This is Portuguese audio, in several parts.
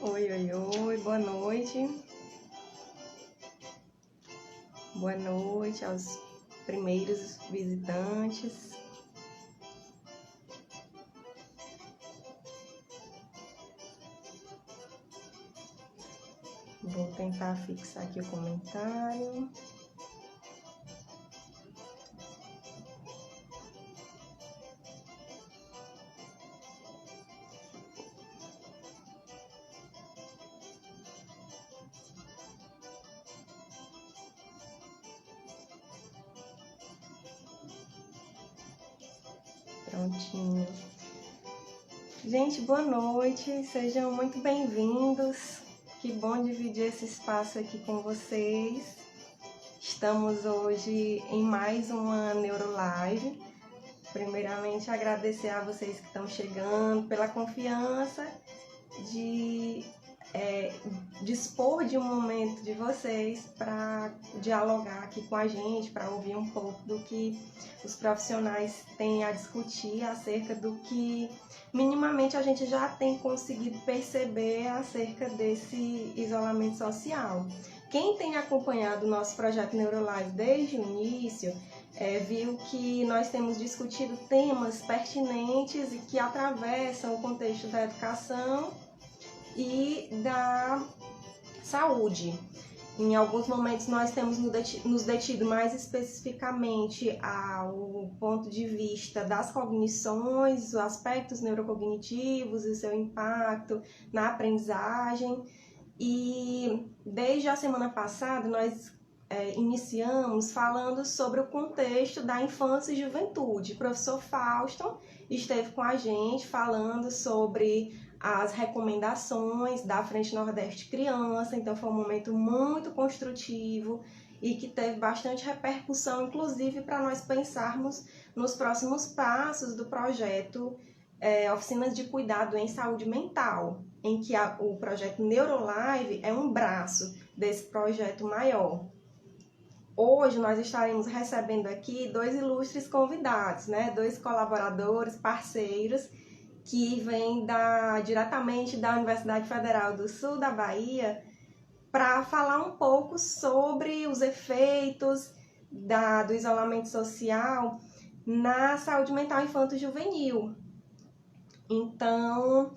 Oi, oi, oi, boa noite. Boa noite aos primeiros visitantes. Vou tentar fixar aqui o comentário. Prontinho. Gente, boa noite, sejam muito bem-vindos. Que bom dividir esse espaço aqui com vocês. Estamos hoje em mais uma Neurolive. Primeiramente, agradecer a vocês que estão chegando pela confiança de dispor de um momento de vocês para dialogar aqui com a gente, para ouvir um pouco do que os profissionais têm a discutir acerca do que minimamente a gente já tem conseguido perceber acerca desse isolamento social. Quem tem acompanhado o nosso projeto Neurolive desde o início, viu que nós temos discutido temas pertinentes e que atravessam o contexto da educação e da saúde. Em alguns momentos nós temos nos detido mais especificamente ao ponto de vista das cognições, os aspectos neurocognitivos e o seu impacto na aprendizagem. E desde a semana passada nós iniciamos falando sobre o contexto da infância e juventude. O professor Fausto esteve com a gente falando sobre as recomendações da Frente Nordeste Criança, então foi um momento muito construtivo e que teve bastante repercussão, inclusive para nós pensarmos nos próximos passos do projeto Oficinas de Cuidado em Saúde Mental, em que o projeto Neurolive é um braço desse projeto maior. Hoje nós estaremos recebendo aqui dois ilustres convidados, dois colaboradores, parceiros, que vêm diretamente da Universidade Federal do Sul da Bahia, para falar um pouco sobre os efeitos do isolamento social na saúde mental infanto-juvenil. Então,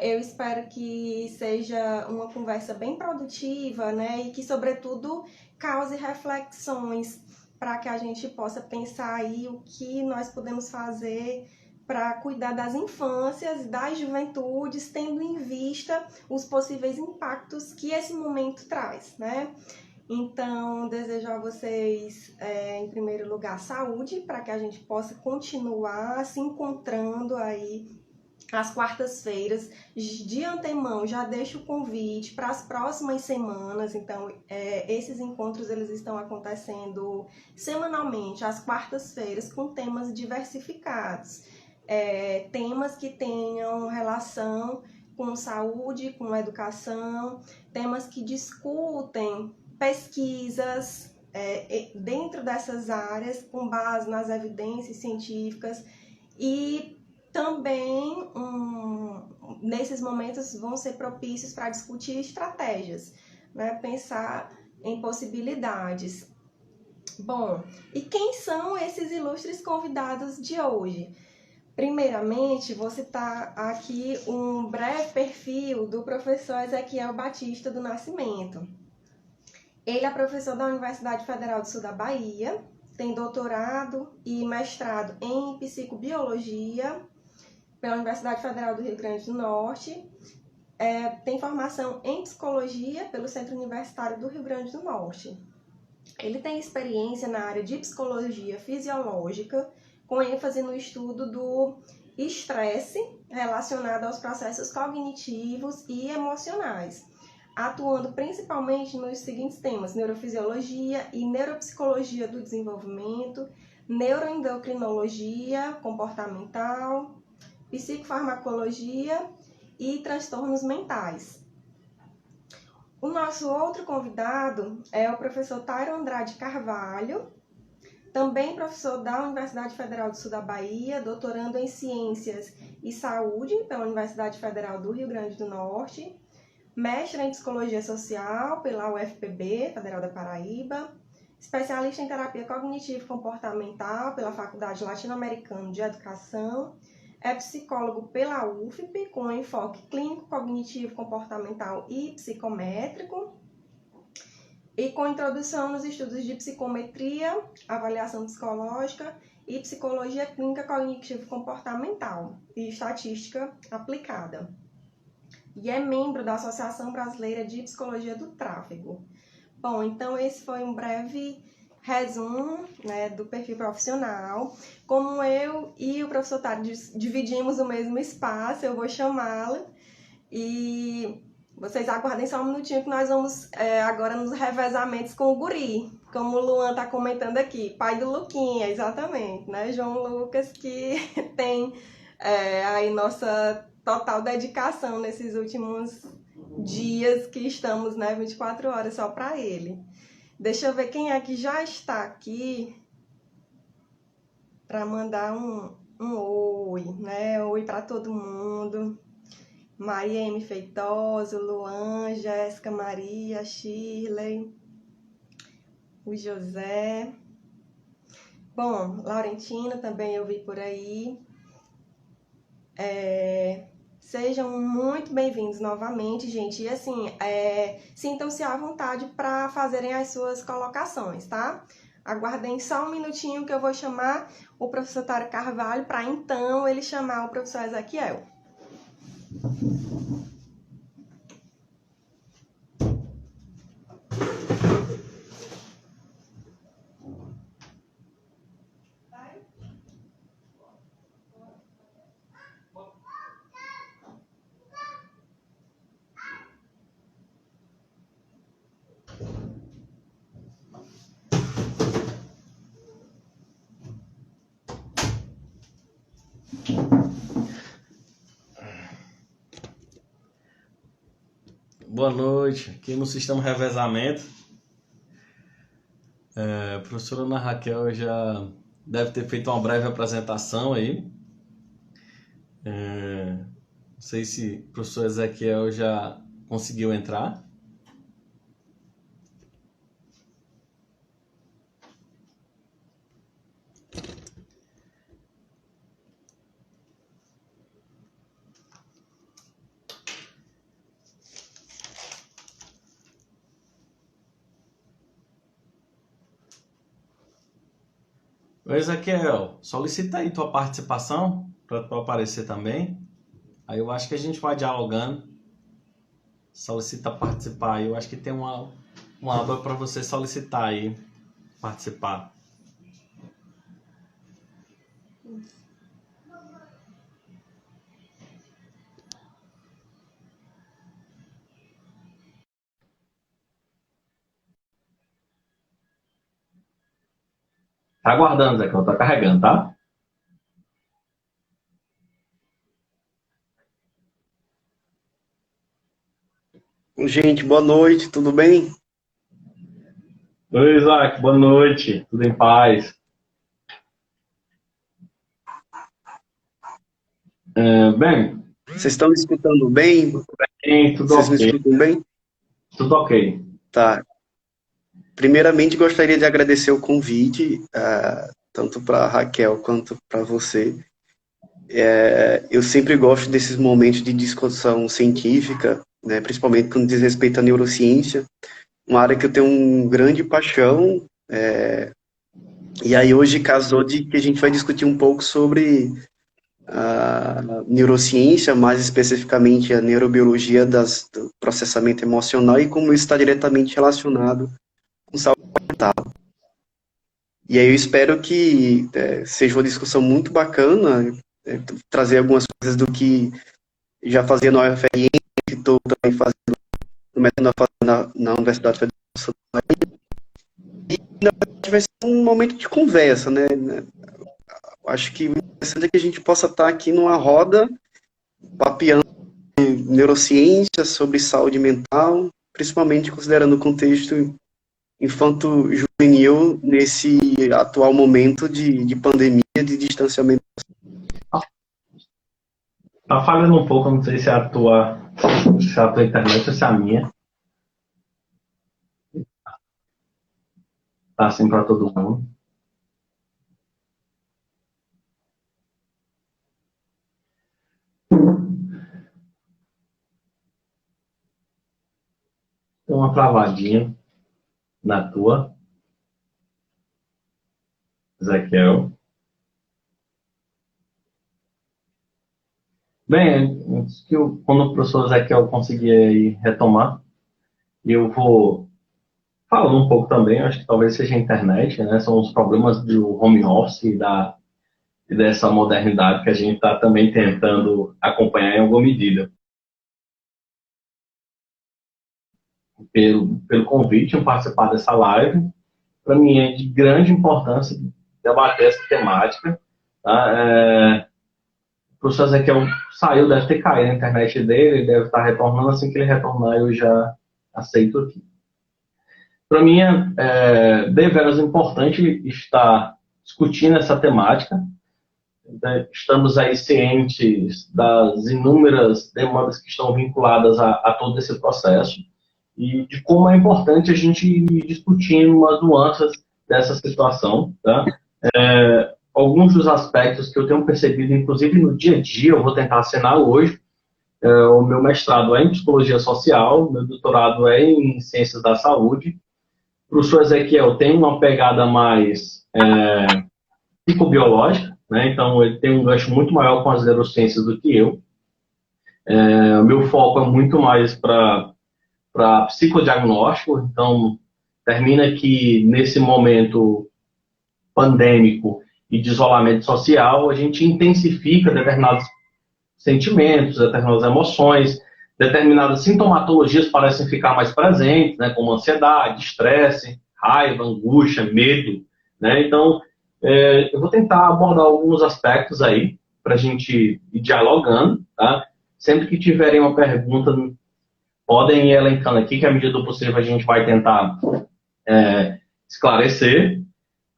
eu espero que seja uma conversa bem produtiva, e que, sobretudo, cause reflexões para que a gente possa pensar aí o que nós podemos fazer para cuidar das infâncias e das juventudes, tendo em vista os possíveis impactos que esse momento traz, Então, desejo a vocês, em primeiro lugar, saúde, para que a gente possa continuar se encontrando aí às quartas-feiras. De antemão, já deixo o convite para as próximas semanas. Então, esses encontros eles estão acontecendo semanalmente, às quartas-feiras, com temas diversificados. Temas que tenham relação com saúde, com educação, temas que discutem pesquisas dentro dessas áreas, com base nas evidências científicas, e também nesses momentos vão ser propícios para discutir estratégias, pensar em possibilidades. Bom, e quem são esses ilustres convidados de hoje? Primeiramente, vou citar aqui um breve perfil do professor Ezequiel Batista do Nascimento. Ele é professor da Universidade Federal do Sul da Bahia, tem doutorado e mestrado em psicobiologia pela Universidade Federal do Rio Grande do Norte, tem formação em psicologia pelo Centro Universitário do Rio Grande do Norte. Ele tem experiência na área de psicologia fisiológica, com ênfase no estudo do estresse relacionado aos processos cognitivos e emocionais, atuando principalmente nos seguintes temas: neurofisiologia e neuropsicologia do desenvolvimento, neuroendocrinologia comportamental, psicofarmacologia e transtornos mentais. O nosso outro convidado é o professor Tairo Andrade Carvalho, também professor da Universidade Federal do Sul da Bahia, doutorando em Ciências e Saúde pela Universidade Federal do Rio Grande do Norte, mestre em Psicologia Social pela UFPB, Federal da Paraíba, especialista em Terapia Cognitivo-Comportamental pela Faculdade Latino-Americana de Educação, é psicólogo pela UFP, com enfoque clínico, cognitivo, comportamental e psicométrico, e com introdução nos estudos de psicometria, avaliação psicológica e psicologia clínica cognitivo-comportamental e estatística aplicada. E é membro da Associação Brasileira de Psicologia do Tráfego. Bom, então esse foi um breve resumo, né, do perfil profissional. Como eu e o professor Tário dividimos o mesmo espaço, eu vou chamá-la e vocês aguardem só um minutinho que nós vamos agora nos revezamentos com o guri, como o Luan está comentando aqui, pai do Luquinha, exatamente, né? João Lucas, que tem aí nossa total dedicação nesses últimos dias que estamos, né, 24 horas só para ele. Deixa eu ver quem é que já está aqui para mandar um oi, né? Oi para todo mundo. Maria M. Feitosa, Luan, Jéssica, Maria, Shirley, o José. Bom, Laurentina também eu vi por aí. Sejam muito bem-vindos novamente, gente. E assim, sintam-se à vontade para fazerem as suas colocações, tá? Aguardem só um minutinho que eu vou chamar o professor Tário Carvalho para então ele chamar o professor Ezequiel. Boa noite, aqui no Sistema Revezamento. A professora Ana Raquel já deve ter feito uma breve apresentação aí. Não sei se o professor Ezequiel já conseguiu entrar. Oi, Ezequiel, solicita aí tua participação para tu aparecer também. Aí eu acho que a gente vai dialogando. Solicita participar aí. Eu acho que tem uma aba para você solicitar aí, participar. Tá aguardando, Ezequiel, tá carregando, tá? Gente, boa noite, tudo bem? Oi, Isaac, boa noite, tudo em paz? Bem, Vocês estão me escutando bem? tudo Vocês me ok, escutam bem? tudo ok. Tá. Primeiramente, gostaria de agradecer o convite, tanto para a Raquel quanto para você. Eu sempre gosto desses momentos de discussão científica, né, principalmente quando diz respeito à neurociência, uma área que eu tenho uma grande paixão. E aí hoje casou de que a gente vai discutir um pouco sobre a neurociência, mais especificamente a neurobiologia do processamento emocional e como isso está diretamente relacionado com saúde mental. E aí eu espero que seja uma discussão muito bacana, trazer algumas coisas do que já fazia na UFRN, que estou também fazendo, começando a fazer na Universidade Federal de Santa Maria. E na verdade vai ser um momento de conversa, né? Acho que o interessante é que a gente possa estar aqui numa roda, papeando neurociência, sobre saúde mental, principalmente considerando o contexto infanto-juvenil nesse atual momento de pandemia, de distanciamento. Tá falhando um pouco, não sei se é a tua Se a tua internet ou se a minha. Tá assim para todo mundo. Tem uma travadinha na tua, Ezequiel. Bem, antes que quando o professor Ezequiel conseguir aí retomar, eu vou falar um pouco também, acho que talvez seja a internet, né? São os problemas do home office e dessa modernidade que a gente está também tentando acompanhar em alguma medida. Pelo convite em participar dessa live, para mim é de grande importância debater essa temática. Tá? O professor Ezequiel saiu, deve ter caído na internet dele, ele deve estar retornando, assim que ele retornar eu já aceito aqui. Para mim é deveras importante estar discutindo essa temática. Estamos aí cientes das inúmeras demandas que estão vinculadas a todo esse processo e de como é importante a gente ir discutindo umas nuances dessa situação. Tá? Alguns dos aspectos que eu tenho percebido, inclusive no dia a dia, eu vou tentar acenar hoje. O meu mestrado é em Psicologia Social, meu doutorado é em Ciências da Saúde. O professor Ezequiel tem uma pegada mais psicobiológica, né? Então ele tem um gancho muito maior com as neurociências do que eu. O meu foco é muito mais para psicodiagnóstico, então termina que nesse momento pandêmico e de isolamento social, a gente intensifica determinados sentimentos, determinadas emoções, determinadas sintomatologias parecem ficar mais presentes, né, como ansiedade, estresse, raiva, angústia, medo, né? Então, eu vou tentar abordar alguns aspectos aí para a gente ir dialogando, tá? Sempre que tiverem uma pergunta, podem ir elencando aqui, que à medida do possível a gente vai tentar esclarecer.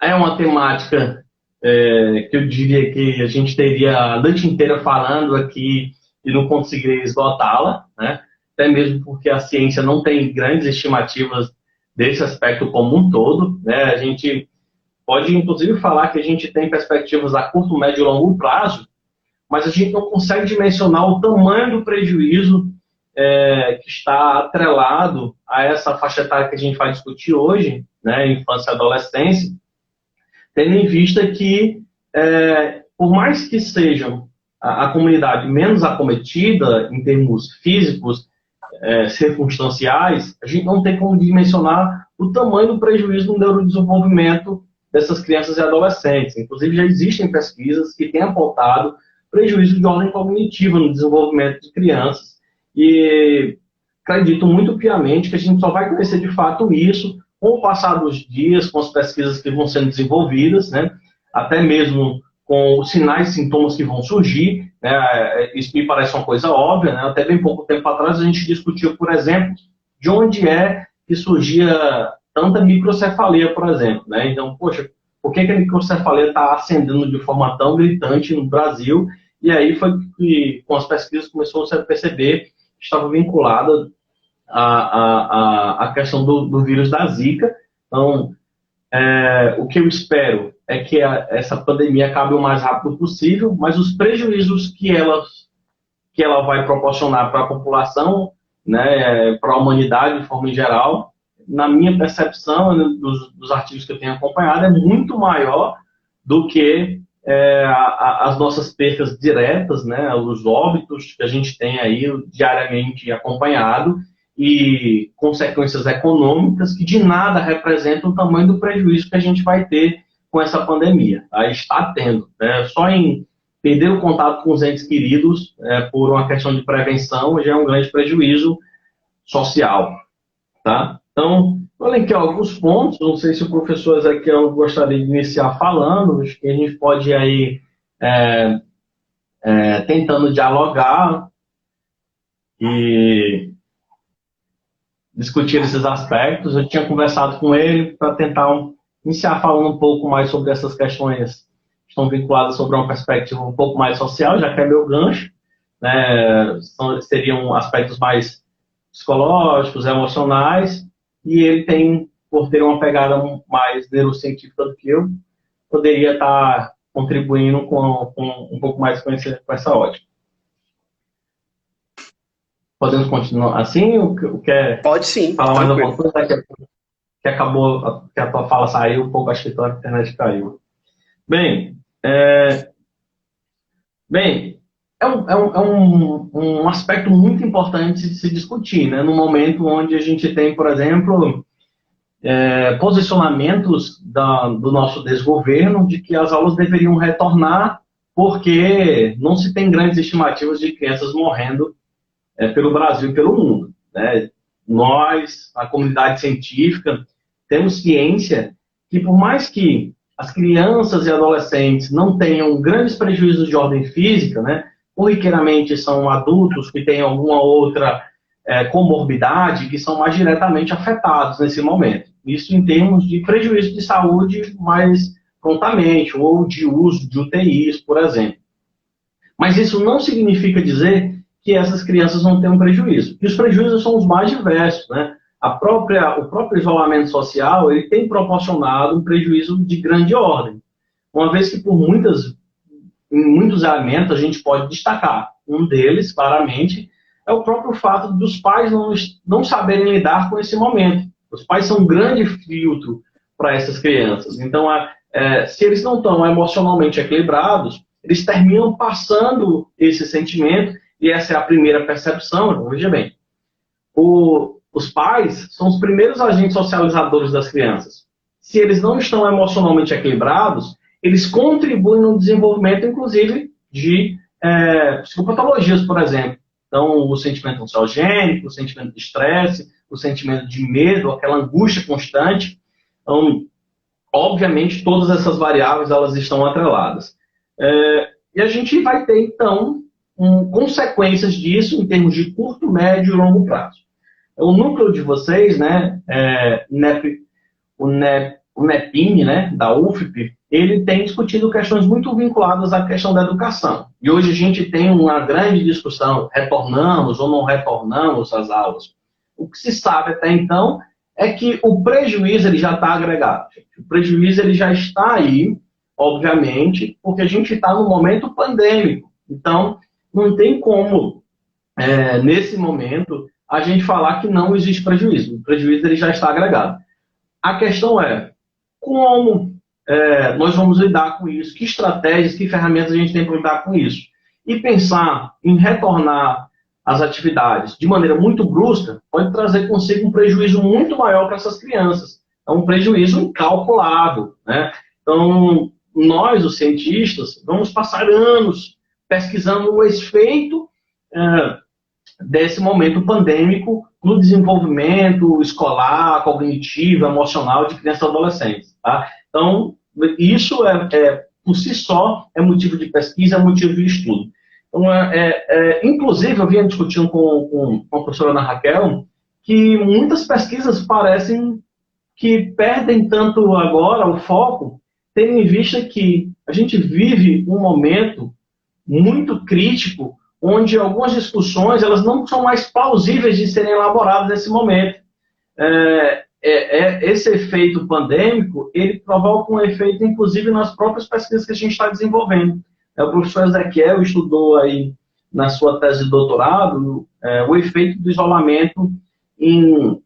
É uma temática que eu diria que a gente teria a noite inteira falando aqui e não conseguiria esgotá-la, né? Até mesmo porque a ciência não tem grandes estimativas desse aspecto como um todo, né? A gente pode, inclusive, falar que a gente tem perspectivas a curto, médio e longo prazo, mas a gente não consegue dimensionar o tamanho do prejuízo que está atrelado a essa faixa etária que a gente vai discutir hoje, né? Infância e adolescência, tendo em vista que, por mais que sejam a comunidade menos acometida em termos físicos, circunstanciais, a gente não tem como dimensionar o tamanho do prejuízo no neurodesenvolvimento dessas crianças e adolescentes. Inclusive, já existem pesquisas que têm apontado prejuízo de ordem cognitiva no desenvolvimento de crianças e acredito muito piamente que a gente só vai conhecer de fato isso com o passar dos dias, com as pesquisas que vão sendo desenvolvidas, né? Até mesmo com os sinais e sintomas que vão surgir, né? Isso me parece uma coisa óbvia, né? Até bem pouco tempo atrás a gente discutiu, por exemplo, de onde é que surgia tanta microcefalia, por exemplo, né? Então, poxa, por que a microcefalia está ascendendo de forma tão gritante no Brasil? E aí foi que, com as pesquisas, começou a perceber que estava vinculada a questão do vírus da Zika. Então, o que eu espero é que essa pandemia acabe o mais rápido possível, mas os prejuízos que ela vai proporcionar para a população, né, para a humanidade de forma geral, na minha percepção, né, dos artigos que eu tenho acompanhado, é muito maior do que as nossas percas diretas, né, os óbitos que a gente tem aí diariamente acompanhado, e consequências econômicas que de nada representam o tamanho do prejuízo que a gente vai ter com essa pandemia. Tá? Está tendo. Né? Só em perder o contato com os entes queridos por uma questão de prevenção já é um grande prejuízo social. Tá? Então, eu elenquei alguns pontos, não sei se o professor Ezequiel gostaria de iniciar falando, acho que a gente pode ir aí tentando dialogar e discutir esses aspectos. Eu tinha conversado com ele para tentar iniciar falando um pouco mais sobre essas questões que estão vinculadas sobre uma perspectiva um pouco mais social, já que é meu gancho, né, seriam aspectos mais psicológicos, emocionais, e ele tem, por ter uma pegada mais neurocientífica do que eu, poderia estar contribuindo com um pouco mais com essa ótica. Podemos continuar assim? O quer Pode sim, falar mais tranquilo. alguma coisa? Que acabou, que a tua fala saiu um pouco, acho que a tua internet caiu. Bem, um aspecto muito importante de se discutir, né? No momento onde a gente tem, por exemplo, posicionamentos do nosso desgoverno de que as aulas deveriam retornar porque não se tem grandes estimativas de crianças morrendo pelo Brasil e pelo mundo, né? Nós, a comunidade científica, temos ciência que, por mais que as crianças e adolescentes não tenham grandes prejuízos de ordem física, né? Corriqueiramente são adultos que têm alguma outra comorbidade que são mais diretamente afetados nesse momento. Isso em termos de prejuízo de saúde mais prontamente, ou de uso de UTIs, por exemplo. Mas isso não significa dizer que essas crianças não tenham prejuízo. E os prejuízos são os mais diversos, né? O próprio isolamento social ele tem proporcionado um prejuízo de grande ordem. Uma vez que em muitos elementos a gente pode destacar. Um deles, claramente, é o próprio fato dos pais não saberem lidar com esse momento. Os pais são um grande filtro para essas crianças. Então, se eles não estão emocionalmente equilibrados, eles terminam passando esse sentimento, e essa é a primeira percepção. Veja bem, os pais são os primeiros agentes socializadores das crianças. Se eles não estão emocionalmente equilibrados, eles contribuem no desenvolvimento, inclusive, de psicopatologias, por exemplo. Então, o sentimento ansiogênico, o sentimento de estresse, o sentimento de medo, aquela angústia constante. Então, obviamente, todas essas variáveis elas estão atreladas. E a gente vai ter, então, consequências disso em termos de curto, médio e longo prazo. O núcleo de vocês, né, o NEPIN, né, da UFP, ele tem discutido questões muito vinculadas à questão da educação. E hoje a gente tem uma grande discussão, retornamos ou não retornamos às aulas. O que se sabe até então é que o prejuízo ele já está agregado. O prejuízo ele já está aí, obviamente, porque a gente está no momento pandêmico. Então, não tem como, nesse momento, a gente falar que não existe prejuízo. O prejuízo ele já está agregado. A questão é como nós vamos lidar com isso, que estratégias, que ferramentas a gente tem para lidar com isso. E pensar em retornar às atividades de maneira muito brusca pode trazer consigo um prejuízo muito maior para essas crianças. É um prejuízo incalculável, né? Então, nós, os cientistas, vamos passar anos pesquisando o efeito desse momento pandêmico no desenvolvimento escolar, cognitivo, emocional de crianças e adolescentes. Tá? Então, isso por si só é motivo de pesquisa, é motivo de estudo. Então, inclusive, eu vinha discutindo com a professora Ana Raquel que muitas pesquisas parecem que perdem tanto agora o foco, tendo em vista que a gente vive um momento muito crítico, onde algumas discussões elas não são mais plausíveis de serem elaboradas nesse momento. Esse efeito pandêmico, ele provoca um efeito, inclusive, nas próprias pesquisas que a gente está desenvolvendo. O professor Ezequiel estudou aí, na sua tese de doutorado, o efeito do isolamento em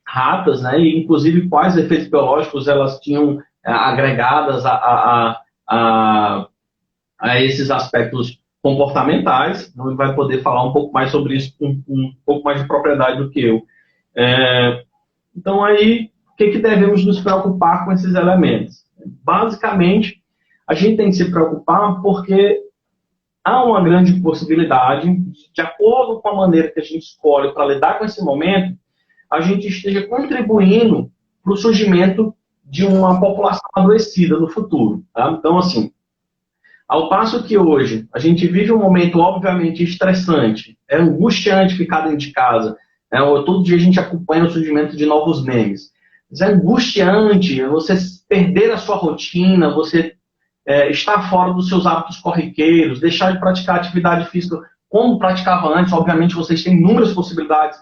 ratas, né, e, inclusive, quais efeitos biológicos elas tinham agregadas a esses aspectos comportamentais. Então, ele vai poder falar um pouco mais sobre isso com um pouco mais de propriedade do que eu. Então, aí, o que devemos nos preocupar com esses elementos? Basicamente, a gente tem que se preocupar porque há uma grande possibilidade, de acordo com a maneira que a gente escolhe para lidar com esse momento, a gente esteja contribuindo para o surgimento de uma população adoecida no futuro. Tá? Então, assim, ao passo que hoje a gente vive um momento obviamente estressante, é angustiante ficar dentro de casa, todo dia a gente acompanha o surgimento de novos memes. É angustiante você perder a sua rotina, você estar fora dos seus hábitos corriqueiros, deixar de praticar atividade física como praticava antes. Obviamente, vocês têm inúmeras possibilidades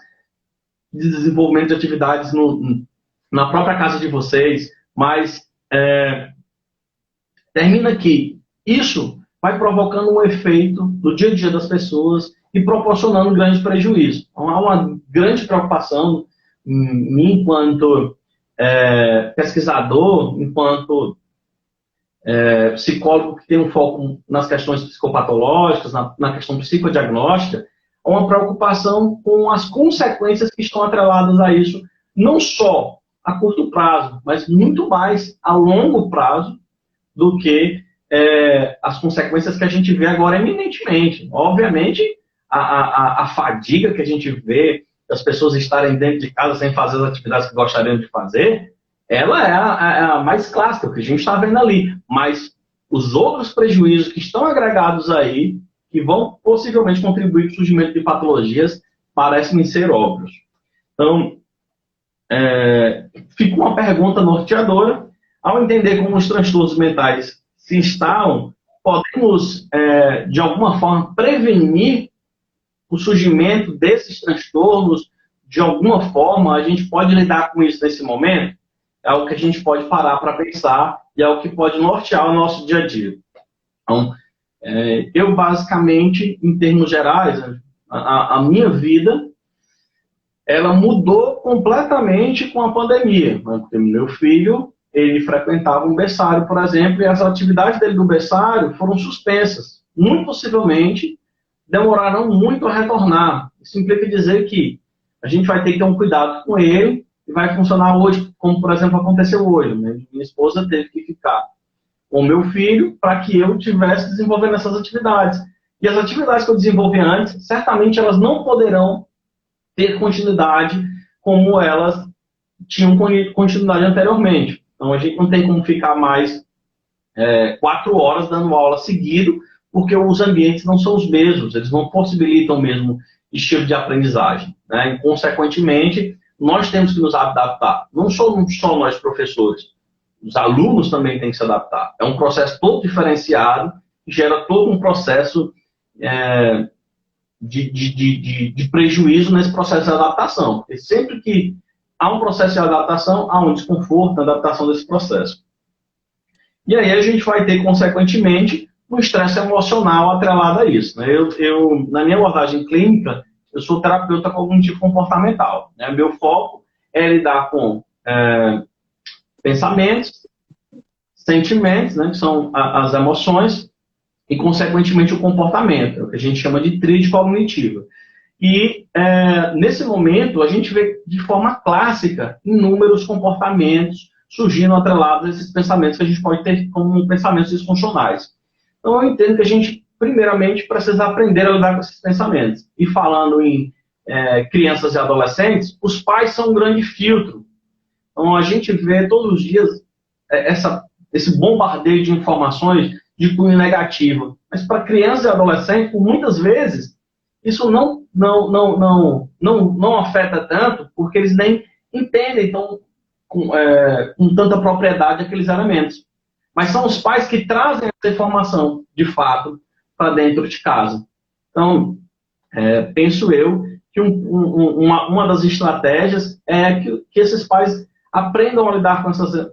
de desenvolvimento de atividades na própria casa de vocês, mas termina que isso vai provocando um efeito no dia a dia das pessoas e proporcionando um grande prejuízo. Então, há uma grande preocupação em mim, enquanto pesquisador, enquanto psicólogo que tem um foco nas questões psicopatológicas, na questão psicodiagnóstica, há uma preocupação com as consequências que estão atreladas a isso, não só a curto prazo, mas muito mais a longo prazo do que as consequências que a gente vê agora eminentemente. Obviamente, a fadiga que a gente vê, as pessoas estarem dentro de casa sem fazer as atividades que gostariam de fazer, ela é a mais clássica, que a gente está vendo ali. Mas os outros prejuízos que estão agregados aí, que vão possivelmente contribuir para o surgimento de patologias, parecem ser óbvios. Então, fica uma pergunta norteadora. Ao entender como os transtornos mentais se instalam, podemos, de alguma forma, prevenir o surgimento desses transtornos? De alguma forma, a gente pode lidar com isso nesse momento? É algo que a gente pode parar para pensar e é algo que pode nortear o nosso dia a dia. Então, eu, basicamente, em termos gerais, a minha vida, ela mudou completamente com a pandemia. Porque meu filho, ele frequentava um berçário, por exemplo, e as atividades dele do berçário foram suspensas. Muito possivelmente, demoraram muito a retornar. Isso implica dizer que a gente vai ter que ter um cuidado com ele e vai funcionar hoje, como, por exemplo, aconteceu hoje. Né? Minha esposa teve que ficar com o meu filho para que eu estivesse desenvolvendo essas atividades. E as atividades que eu desenvolvi antes, certamente elas não poderão ter continuidade como elas tinham continuidade anteriormente. Então, a gente não tem como ficar mais 4 horas dando aula seguido, porque os ambientes não são os mesmos, eles não possibilitam o mesmo estilo de aprendizagem. Né? E, consequentemente, nós temos que nos adaptar. Não somos só nós professores, os alunos também têm que se adaptar. É um processo todo diferenciado, que gera todo um processo de prejuízo nesse processo de adaptação. Porque sempre que há um processo de adaptação, há um desconforto na adaptação desse processo. E aí a gente vai ter, consequentemente, um estresse emocional atrelado a isso. Né? Eu, na minha abordagem clínica, eu sou terapeuta cognitivo comportamental. Né? Meu foco é lidar com pensamentos, sentimentos, né, que são as emoções, e, consequentemente, o comportamento, o que a gente chama de tríade cognitiva. E, nesse momento, a gente vê de forma clássica inúmeros comportamentos surgindo atrelados a esses pensamentos que a gente pode ter como pensamentos disfuncionais. Então, eu entendo que a gente, primeiramente, precisa aprender a lidar com esses pensamentos. E falando em crianças e adolescentes, os pais são um grande filtro. Então, a gente vê todos os dias esse bombardeio de informações de cunho negativo. Mas para crianças e adolescentes, por muitas vezes, isso não afeta tanto, porque eles nem entendem então, com tanta propriedade aqueles elementos. Mas são os pais que trazem essa informação, de fato, para dentro de casa. Então, penso eu que uma das estratégias é que esses pais aprendam a lidar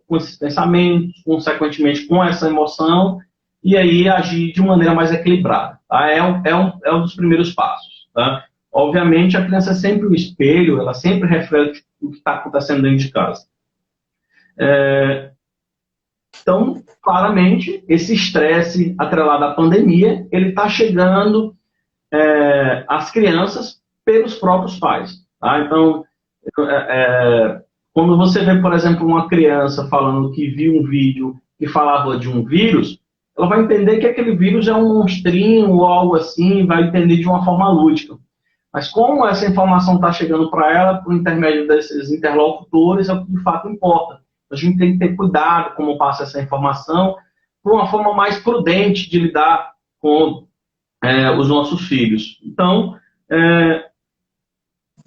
com esses pensamentos, consequentemente com essa emoção, e aí agir de maneira mais equilibrada. Tá? É um dos primeiros passos. Tá? Obviamente, a criança é sempre um espelho, ela sempre reflete o que está acontecendo dentro de casa. Então, claramente, esse estresse atrelado à pandemia, ele está chegando às crianças pelos próprios pais. Tá? Então, quando você vê, por exemplo, uma criança falando que viu um vídeo que falava de um vírus, ela vai entender que aquele vírus é um monstrinho ou algo assim, vai entender de uma forma lúdica. Mas como essa informação está chegando para ela por intermédio desses interlocutores, é o que de fato importa. A gente tem que ter cuidado como passa essa informação, por uma forma mais prudente de lidar com os nossos filhos. Então,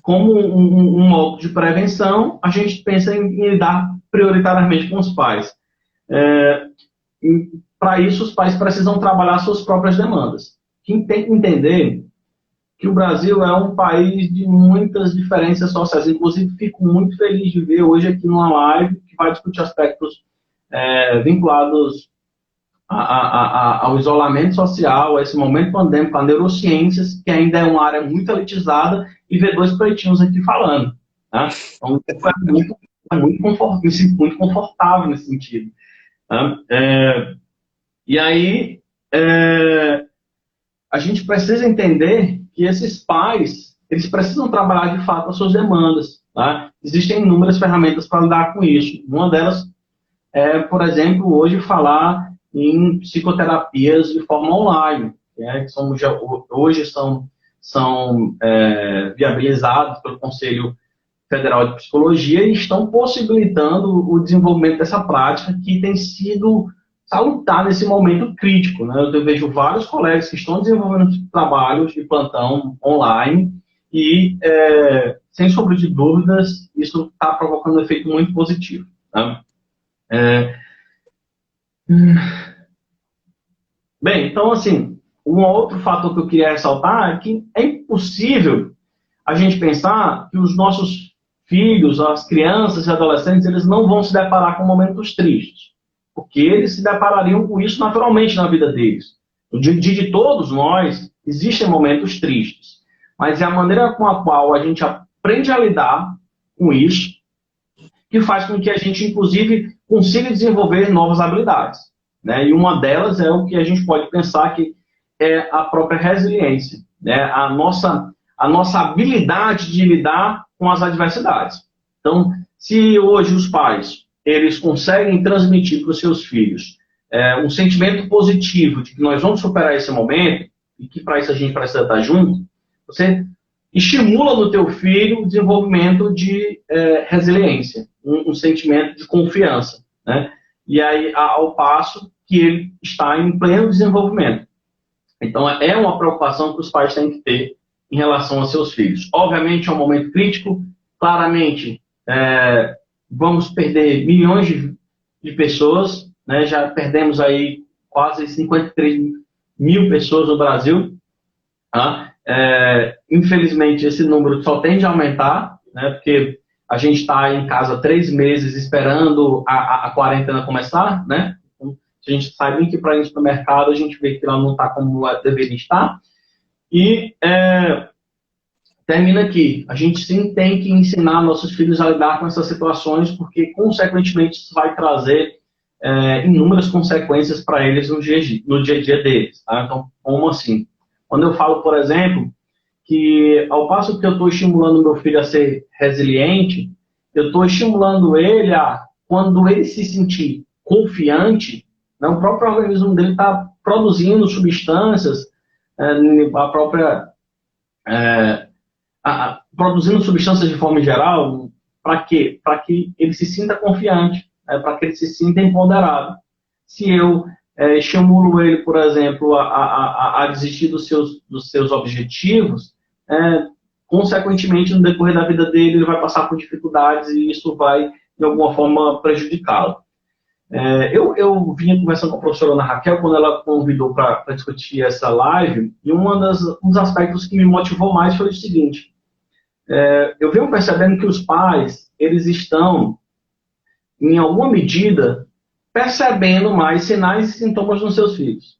como um modo de prevenção, a gente pensa em lidar prioritariamente com os pais. Para isso, os pais precisam trabalhar suas próprias demandas. Quem tem que entender que o Brasil é um país de muitas diferenças sociais. Inclusive, fico muito feliz de ver hoje aqui numa live que vai discutir aspectos vinculados ao isolamento social, a esse momento pandêmico, a neurociências, que ainda é uma área muito elitizada, e ver dois pretinhos aqui falando. Tá? Então, me sinto muito confortável nesse sentido. Tá? E aí, a gente precisa entender que esses pais, eles precisam trabalhar de fato as suas demandas. Tá? Existem inúmeras ferramentas para lidar com isso. Uma delas é, por exemplo, hoje falar em psicoterapias de forma online, que hoje são viabilizados pelo Conselho Federal de Psicologia e estão possibilitando o desenvolvimento dessa prática que tem sido salutar nesse momento crítico. Né? Eu vejo vários colegas que estão desenvolvendo trabalhos de plantão online e, sem sombra de dúvidas, isso está provocando um efeito muito positivo. Tá? Bem, então, assim, um outro fator que eu queria ressaltar é que é impossível a gente pensar que os nossos filhos, as crianças e adolescentes, eles não vão se deparar com momentos tristes, porque eles se deparariam com isso naturalmente na vida deles. No dia a dia de todos nós, existem momentos tristes, mas é a maneira com a qual a gente aprende a lidar com isso que faz com que a gente, inclusive, consiga desenvolver novas habilidades. Né? E uma delas é o que a gente pode pensar que é a própria resiliência, né? A nossa habilidade de lidar com as adversidades. Então, se hoje os pais eles conseguem transmitir para os seus filhos um sentimento positivo de que nós vamos superar esse momento e que para isso a gente precisa estar junto, você estimula no teu filho o desenvolvimento de resiliência, um sentimento de confiança, né? E aí, ao passo que ele está em pleno desenvolvimento. Então, é uma preocupação que os pais têm que ter em relação aos seus filhos. Obviamente, é um momento crítico, claramente, vamos perder milhões de pessoas, né? Já perdemos aí quase 53 mil pessoas no Brasil, tá? Infelizmente, esse número só tende a aumentar, né? Porque a gente está em casa 3 meses esperando a quarentena começar, né? Então, a gente sai bem que para ir no mercado, a gente vê que ela não está como ela deveria estar. E termina aqui. A gente sim tem que ensinar nossos filhos a lidar com essas situações, porque, consequentemente, isso vai trazer inúmeras consequências para eles no dia a dia deles. Tá? Então, como assim? Quando eu falo, por exemplo, que ao passo que eu estou estimulando meu filho a ser resiliente, eu estou estimulando ele a, quando ele se sentir confiante, né, o próprio organismo dele está produzindo substâncias, produzindo substâncias de forma geral, para quê? Para que ele se sinta confiante, para que ele se sinta empoderado. Se eu estimulo ele, por exemplo, a desistir dos seus objetivos, consequentemente, no decorrer da vida dele, ele vai passar por dificuldades e isso vai, de alguma forma, prejudicá-lo. Eu vinha conversando com a professora Ana Raquel quando ela convidou para discutir essa live, e um dos aspectos que me motivou mais foi o seguinte: eu venho percebendo que os pais, eles estão, em alguma medida, percebendo mais sinais e sintomas nos seus filhos.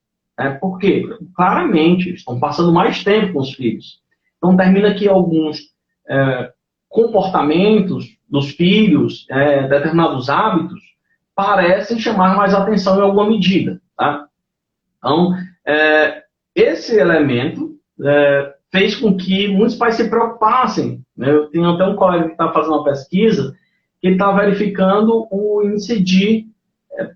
Por quê? Claramente, estão passando mais tempo com os filhos. Então, termina que alguns comportamentos dos filhos, determinados hábitos, parecem chamar mais atenção em alguma medida. Tá? Então, esse elemento fez com que muitos pais se preocupassem. Né? Eu tenho até um colega que está fazendo uma pesquisa, que está verificando o índice de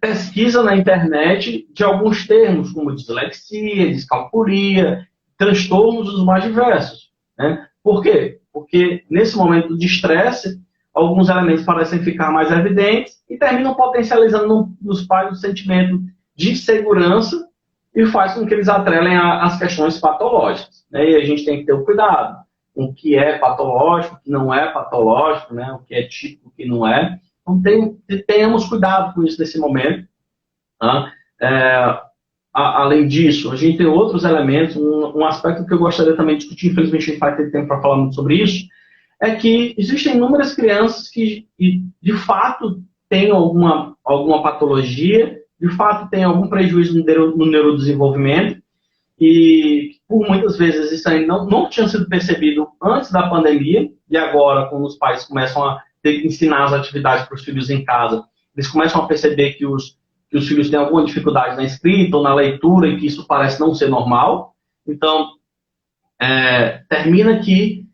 pesquisa na internet de alguns termos, como dislexia, descalculia, transtornos dos mais diversos. Né? Por quê? Porque nesse momento de estresse, alguns elementos parecem ficar mais evidentes e terminam potencializando nos pais o sentimento de insegurança e faz com que eles atrelem as questões patológicas. Né? E a gente tem que ter o cuidado com o que é patológico, o que não é patológico, né? O que é típico, o que não é. Então, tenhamos cuidado com isso nesse momento. Tá? além disso, a gente tem outros elementos, um aspecto que eu gostaria também de discutir, infelizmente a gente vai ter tempo para falar muito sobre isso, é que existem inúmeras crianças que, de fato, têm alguma patologia, de fato, têm algum prejuízo no neurodesenvolvimento, e por muitas vezes isso ainda não tinha sido percebido antes da pandemia, e agora, quando os pais começam a ter que ensinar as atividades para os filhos em casa, eles começam a perceber que os filhos têm alguma dificuldade na escrita ou na leitura, e que isso parece não ser normal. Então, termina que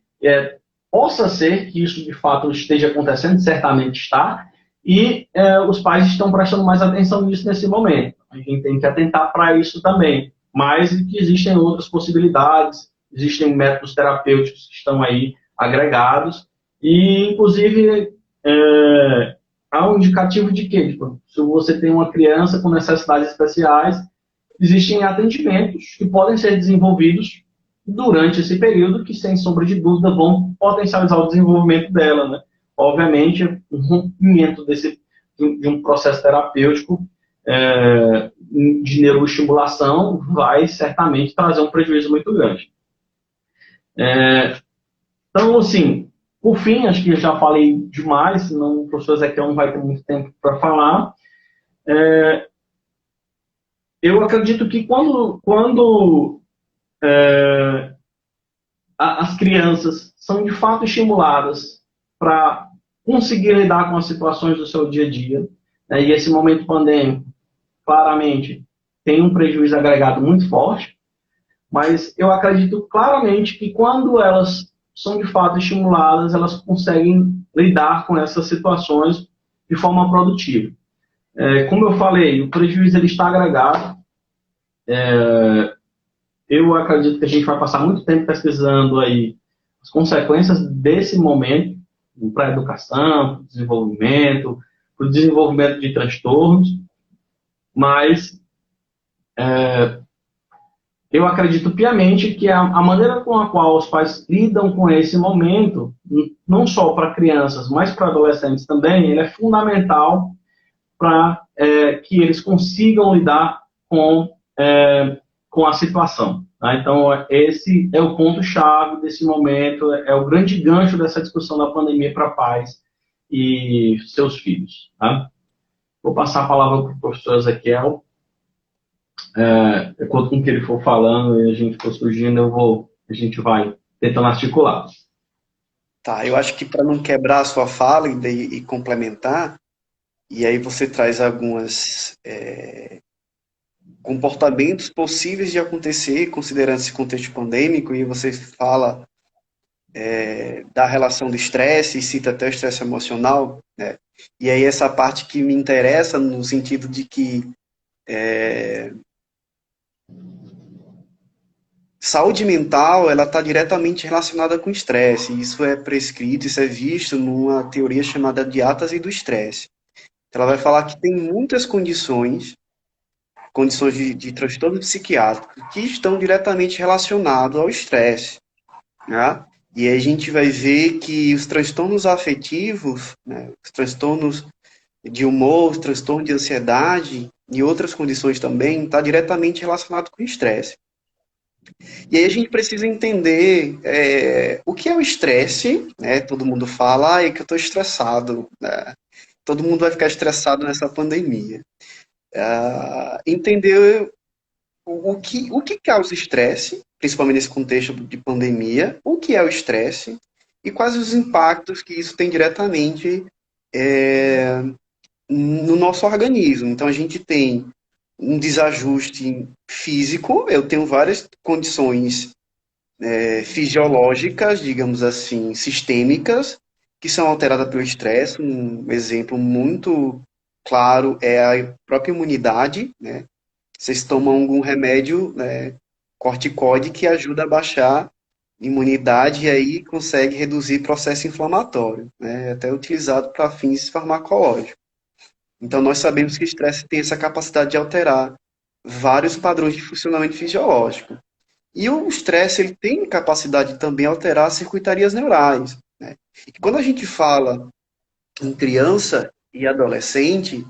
possa ser que isso de fato esteja acontecendo, certamente está, e os pais estão prestando mais atenção nisso nesse momento. A gente tem que atentar para isso também, mas que existem outras possibilidades, existem métodos terapêuticos que estão aí agregados, e inclusive há um indicativo de que, tipo, se você tem uma criança com necessidades especiais, existem atendimentos que podem ser desenvolvidos durante esse período que, sem sombra de dúvida, vão potencializar o desenvolvimento dela, né? Obviamente, o rompimento de um processo terapêutico de neuroestimulação vai certamente trazer um prejuízo muito grande. Então, assim, por fim, acho que eu já falei demais, senão o professor Ezequiel não vai ter muito tempo para falar. Eu acredito que quando as crianças são de fato estimuladas para conseguir lidar com as situações do seu dia a dia, né, e esse momento pandêmico, claramente, tem um prejuízo agregado muito forte, mas eu acredito claramente que quando elas são de fato estimuladas, elas conseguem lidar com essas situações de forma produtiva. Como eu falei, o prejuízo ele está agregado. Eu acredito que a gente vai passar muito tempo pesquisando aí as consequências desse momento para a educação, para o desenvolvimento de transtornos, mas eu acredito piamente que a maneira com a qual os pais lidam com esse momento, não só para crianças, mas para adolescentes também, ele é fundamental para que eles consigam lidar com a situação. Tá? Então, esse é o ponto-chave desse momento, é o grande gancho dessa discussão da pandemia para pais e seus filhos. Tá? Vou passar a palavra para o professor Ezequiel. Enquanto com que ele for falando e a gente for surgindo, a gente vai tentando articular. Tá, eu acho que para não quebrar a sua fala e complementar, e aí você traz alguns comportamentos possíveis de acontecer, considerando esse contexto pandêmico, e você fala da relação do estresse, e cita até o estresse emocional, né? E aí essa parte que me interessa, no sentido de que saúde mental, ela está diretamente relacionada com estresse. Isso é prescrito, isso é visto numa teoria chamada diátase do estresse. Ela vai falar que tem muitas condições de transtorno psiquiátrico que estão diretamente relacionados ao estresse, né? E aí a gente vai ver que os transtornos afetivos, né, os transtornos de humor, os transtornos de ansiedade e outras condições também, está diretamente relacionado com o estresse. E aí a gente precisa entender o que é o estresse, né? Todo mundo fala, que eu estou estressado, né? Todo mundo vai ficar estressado nessa pandemia. Entender o que causa estresse, principalmente nesse contexto de pandemia, o que é o estresse e quais os impactos que isso tem diretamente no nosso organismo. Então a gente tem um desajuste físico, eu tenho várias condições fisiológicas, digamos assim, sistêmicas, que são alteradas pelo estresse. Um exemplo muito claro é a própria imunidade, né? Vocês tomam algum remédio, né, corticoide, que ajuda a baixar a imunidade e aí consegue reduzir processo inflamatório, né? Até utilizado para fins farmacológicos. Então, nós sabemos que o estresse tem essa capacidade de alterar vários padrões de funcionamento fisiológico. E o estresse ele tem capacidade de também alterar circuitarias neurais, né? E quando a gente fala em criança e adolescente,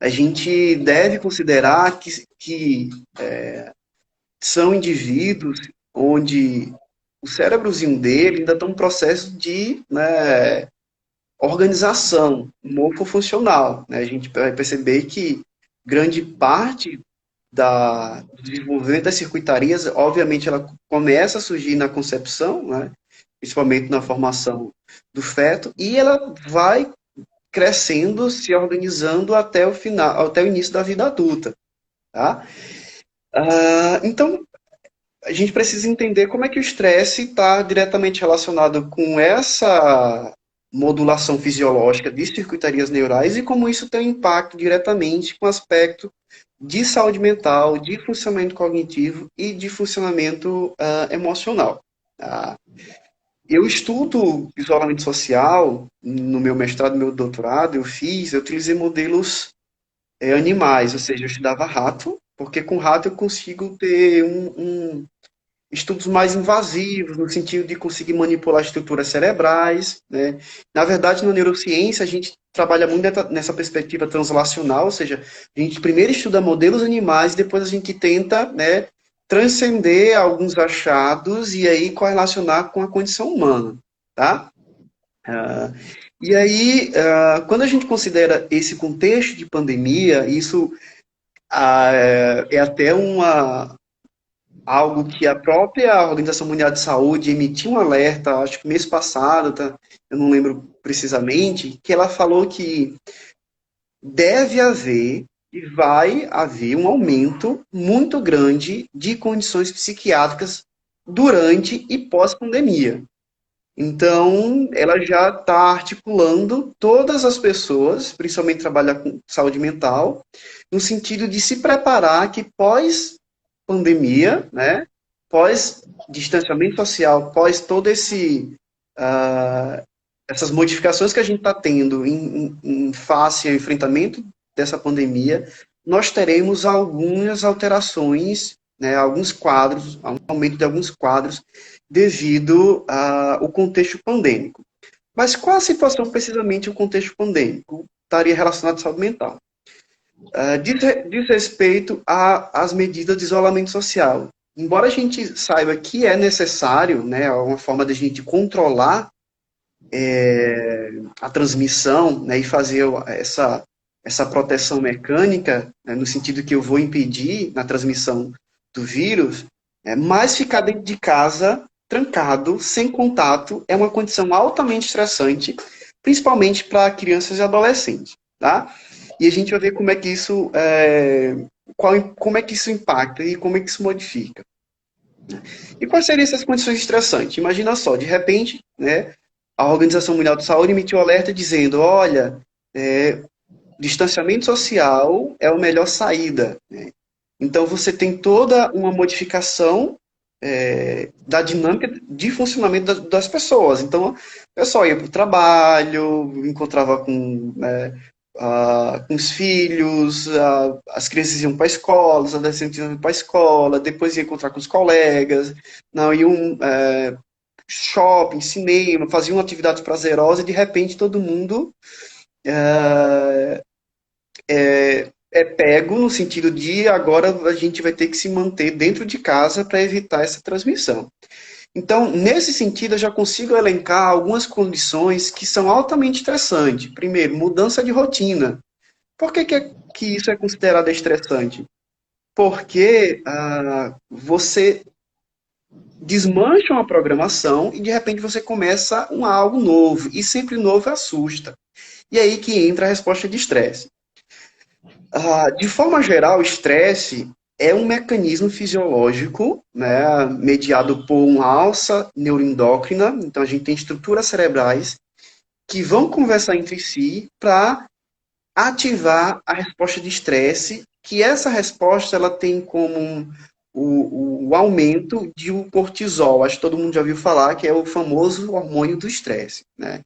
a gente deve considerar que que são indivíduos onde o cérebrozinho dele ainda está em um processo de, né, organização morfofuncional, né? A gente vai perceber que grande parte do desenvolvimento das circuitarias, obviamente, ela começa a surgir na concepção, né? Principalmente na formação do feto, e ela vai crescendo, se organizando até o final, até o início da vida adulta, tá? Então, a gente precisa entender como é que o estresse está diretamente relacionado com essa modulação fisiológica de circuitarias neurais e como isso tem um impacto diretamente com o aspecto de saúde mental, de funcionamento cognitivo e de funcionamento emocional. Tá? Eu estudo isolamento social, no meu mestrado, no meu doutorado, eu utilizei modelos animais, ou seja, eu estudava rato, porque com rato eu consigo ter estudos mais invasivos, no sentido de conseguir manipular estruturas cerebrais, né? Na verdade, na neurociência, a gente trabalha muito nessa perspectiva translacional, ou seja, a gente primeiro estuda modelos animais, depois a gente tenta, né, transcender alguns achados e aí correlacionar com a condição humana, tá? E aí, quando a gente considera esse contexto de pandemia, isso é até algo que a própria Organização Mundial de Saúde emitiu um alerta, acho que mês passado, tá? Eu não lembro precisamente, que ela falou que deve haver e vai haver um aumento muito grande de condições psiquiátricas durante e pós-pandemia. Então, ela já está articulando todas as pessoas, principalmente trabalhar com saúde mental, no sentido de se preparar que pós-pandemia, né, pós-distanciamento social, pós todo essas modificações que a gente está tendo em face ao enfrentamento dessa pandemia, nós teremos algumas alterações, né, alguns quadros, um aumento de alguns quadros devido ao contexto pandêmico. Mas qual a situação precisamente o contexto pandêmico? Estaria relacionado à saúde mental. Diz respeito às medidas de isolamento social. Embora a gente saiba que é necessário, né, uma forma de a gente controlar a transmissão, né, e fazer essa proteção mecânica, né, no sentido que eu vou impedir na transmissão do vírus, mas ficar dentro de casa, trancado, sem contato, é uma condição altamente estressante, principalmente para crianças e adolescentes, tá? E a gente vai ver como é que isso, como é que isso impacta e como é que isso modifica. E quais seriam essas condições estressantes? Imagina só, de repente, né, a Organização Mundial de Saúde emitiu um alerta dizendo, olha, distanciamento social é a melhor saída, né? Então, você tem toda uma modificação da dinâmica de funcionamento das pessoas. Então, o pessoal ia para o trabalho, encontrava com os filhos, as crianças iam para a escola, os adolescentes iam para a escola, depois ia encontrar com os colegas, não iam shopping, cinema, faziam atividades prazerosas e, de repente, todo mundo pego no sentido de agora a gente vai ter que se manter dentro de casa para evitar essa transmissão. Então, nesse sentido, eu já consigo elencar algumas condições que são altamente estressantes. Primeiro, mudança de rotina. Por que isso é considerado estressante? Porque você desmancha uma programação e, de repente, você começa algo novo. E sempre novo assusta. E aí que entra a resposta de estresse. De forma geral, o estresse é um mecanismo fisiológico, né, mediado por uma alça neuroendócrina. Então, a gente tem estruturas cerebrais que vão conversar entre si para ativar a resposta de estresse, que essa resposta ela tem como o aumento de um cortisol. Acho que todo mundo já ouviu falar que é o famoso hormônio do estresse, né?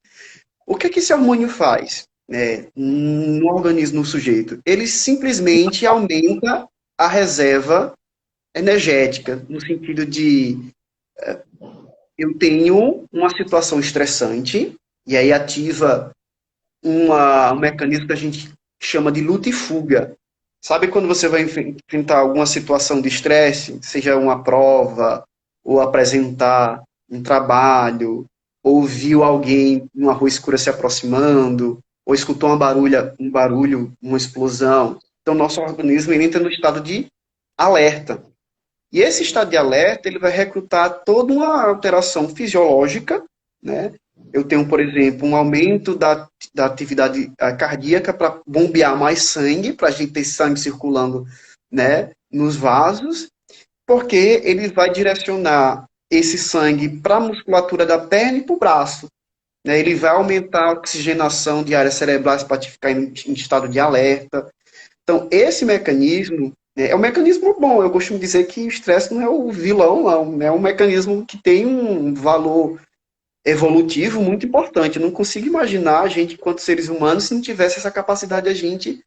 O que esse hormônio faz no organismo do sujeito? Ele simplesmente aumenta a reserva energética, no sentido de eu tenho uma situação estressante, e aí ativa um mecanismo que a gente chama de luta e fuga. Sabe quando você vai enfrentar alguma situação de estresse, seja uma prova, ou apresentar um trabalho, ou viu alguém numa rua escura se aproximando, ou escutou um barulho, uma explosão. Então, nosso organismo ele entra no estado de alerta. E esse estado de alerta ele vai recrutar toda uma alteração fisiológica, né? Eu tenho, por exemplo, um aumento da atividade cardíaca para bombear mais sangue, para a gente ter sangue circulando, né, nos vasos, porque ele vai direcionar esse sangue para a musculatura da perna e para o braço. Né? Ele vai aumentar a oxigenação de áreas cerebrais para te ficar em estado de alerta. Então, esse mecanismo é um mecanismo bom. Eu costumo dizer que o estresse não é o vilão, não. É um mecanismo que tem um valor evolutivo muito importante. Eu não consigo imaginar a gente, enquanto seres humanos, se não tivesse essa capacidade, a gente,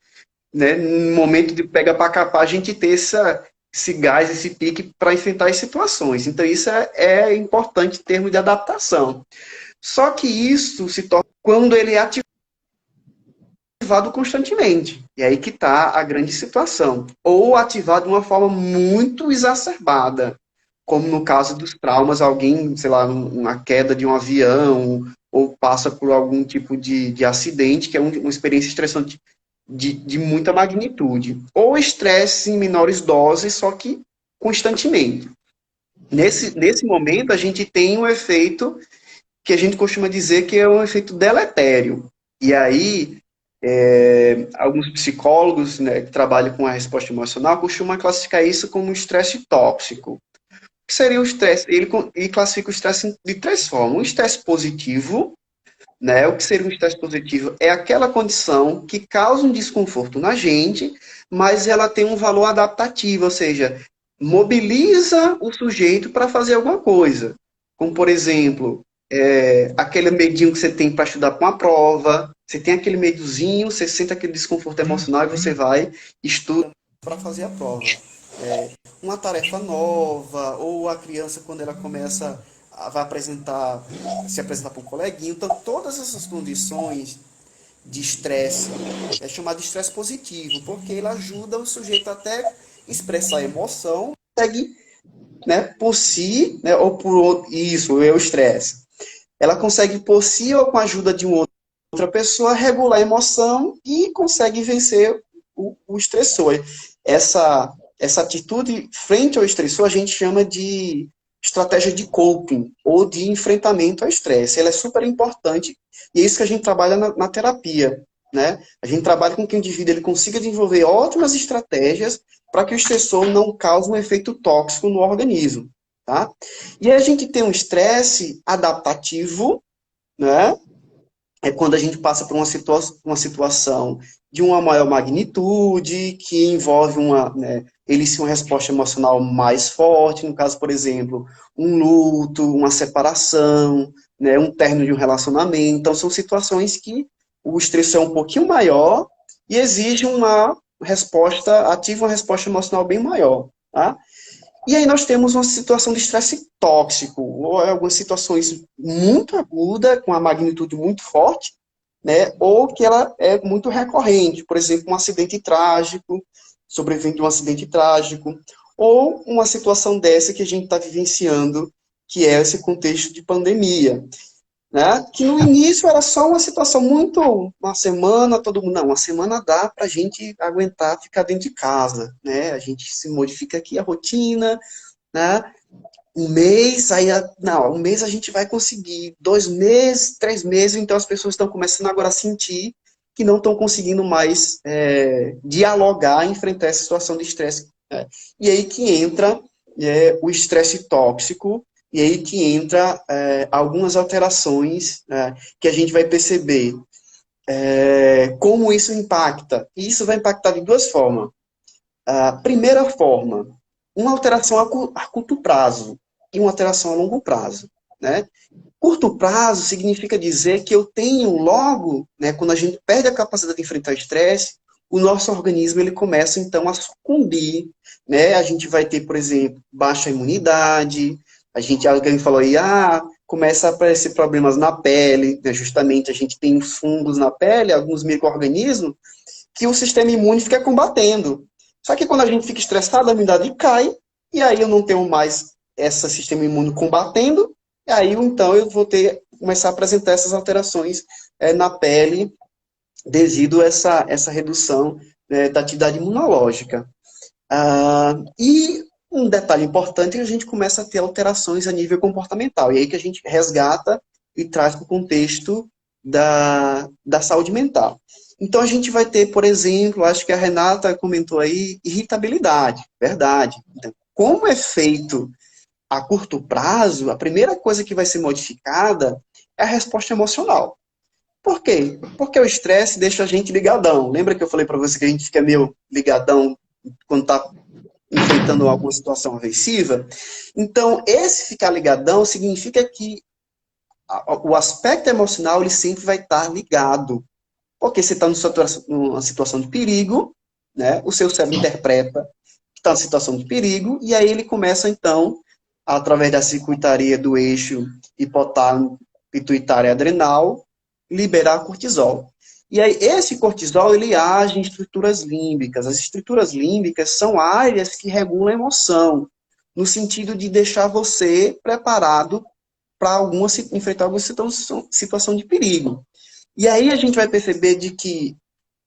né, no momento de pega para capar, a gente ter esse gás, esse pique para enfrentar as situações. Então, isso é importante em termos de adaptação. Só que isso se torna quando ele é ativado constantemente. E aí que está a grande situação. Ou ativado de uma forma muito exacerbada, como no caso dos traumas, alguém, sei lá, uma queda de um avião, ou passa por algum tipo de acidente, que é uma experiência estressante de muita magnitude. Ou estresse em menores doses, só que constantemente. Nesse momento, a gente tem um efeito que a gente costuma dizer que é um efeito deletério. E aí, alguns psicólogos, né, que trabalham com a resposta emocional costumam classificar isso como um estresse tóxico. O que seria o estresse? Ele classifica o estresse de três formas. Um estresse positivo, né? O que seria um estresse positivo? É aquela condição que causa um desconforto na gente, mas ela tem um valor adaptativo, ou seja, mobiliza o sujeito para fazer alguma coisa. Como, por exemplo, aquele medinho que você tem para estudar para uma prova, você tem aquele medozinho, você sente aquele desconforto emocional e você vai estuda para fazer a prova. Uma tarefa nova, ou a criança, quando ela começa vai se apresentar para um coleguinha. Então, todas essas condições de estresse é chamado de estresse positivo, porque ele ajuda o sujeito até expressar a emoção, consegue, né, por si, né, ou por isso, é o estresse. Ela consegue por si ou com a ajuda de outra pessoa regular a emoção e consegue vencer o estressor. Essa atitude frente ao estressor a gente chama de estratégia de coping ou de enfrentamento ao estresse. Ela é super importante e é isso que a gente trabalha na terapia. Né? A gente trabalha com que o indivíduo ele consiga desenvolver ótimas estratégias para que o estressor não cause um efeito tóxico no organismo. Tá? E a gente tem um estresse adaptativo, né? É quando a gente passa por uma situação de uma maior magnitude, que envolve uma resposta emocional mais forte, no caso, por exemplo, um luto, uma separação, né, um término de um relacionamento. Então, são situações que o estresse é um pouquinho maior e exige uma resposta ativa, uma resposta emocional bem maior. Tá? E aí nós temos uma situação de estresse tóxico, ou algumas situações muito agudas, com a magnitude muito forte, né? Ou que ela é muito recorrente, por exemplo, um acidente trágico, sobrevivente de um acidente trágico, ou uma situação dessa que a gente está vivenciando, que é esse contexto de pandemia. Né? Que no início era só uma situação uma semana, todo mundo, não, uma semana dá para a gente aguentar ficar dentro de casa, né? A gente se modifica aqui a rotina, né? Um mês, um mês a gente vai conseguir, 2 meses, 3 meses, então as pessoas estão começando agora a sentir que não estão conseguindo mais dialogar, enfrentar essa situação de estresse. Né? E aí que entra o estresse tóxico, e aí que entra algumas alterações que a gente vai perceber como isso impacta. E isso vai impactar de duas formas. A primeira forma, uma alteração a curto prazo e uma alteração a longo prazo. Né? Curto prazo significa dizer que eu tenho logo, né, quando a gente perde a capacidade de enfrentar estresse, o nosso organismo ele começa então a sucumbir. Né? A gente vai ter, por exemplo, baixa imunidade. Alguém falou aí, começa a aparecer problemas na pele, né? Justamente a gente tem fungos na pele, alguns micro-organismos, que o sistema imune fica combatendo. Só que quando a gente fica estressado, a imunidade cai, e aí eu não tenho mais esse sistema imune combatendo, e aí então eu vou começar a apresentar essas alterações na pele devido a essa redução da atividade imunológica. E um detalhe importante é que a gente começa a ter alterações a nível comportamental, e aí que a gente resgata e traz para o contexto da saúde mental. Então a gente vai ter, por exemplo, acho que a Renata comentou aí, irritabilidade, verdade. Então, como é feito a curto prazo, a primeira coisa que vai ser modificada é a resposta emocional. Por quê? Porque o estresse deixa a gente ligadão. Lembra que eu falei para você que a gente fica meio ligadão quando está enfrentando alguma situação aversiva? Então, esse ficar ligadão significa que o aspecto emocional ele sempre vai estar ligado. Porque você está numa situação de perigo, né? O seu cérebro interpreta que está numa situação de perigo, e aí ele começa, então, através da circuitaria do eixo hipotálamo, pituitário e adrenal, liberar cortisol. E aí, esse cortisol, ele age em estruturas límbicas. As estruturas límbicas são áreas que regulam a emoção, no sentido de deixar você preparado para enfrentar alguma situação de perigo. E aí a gente vai perceber de que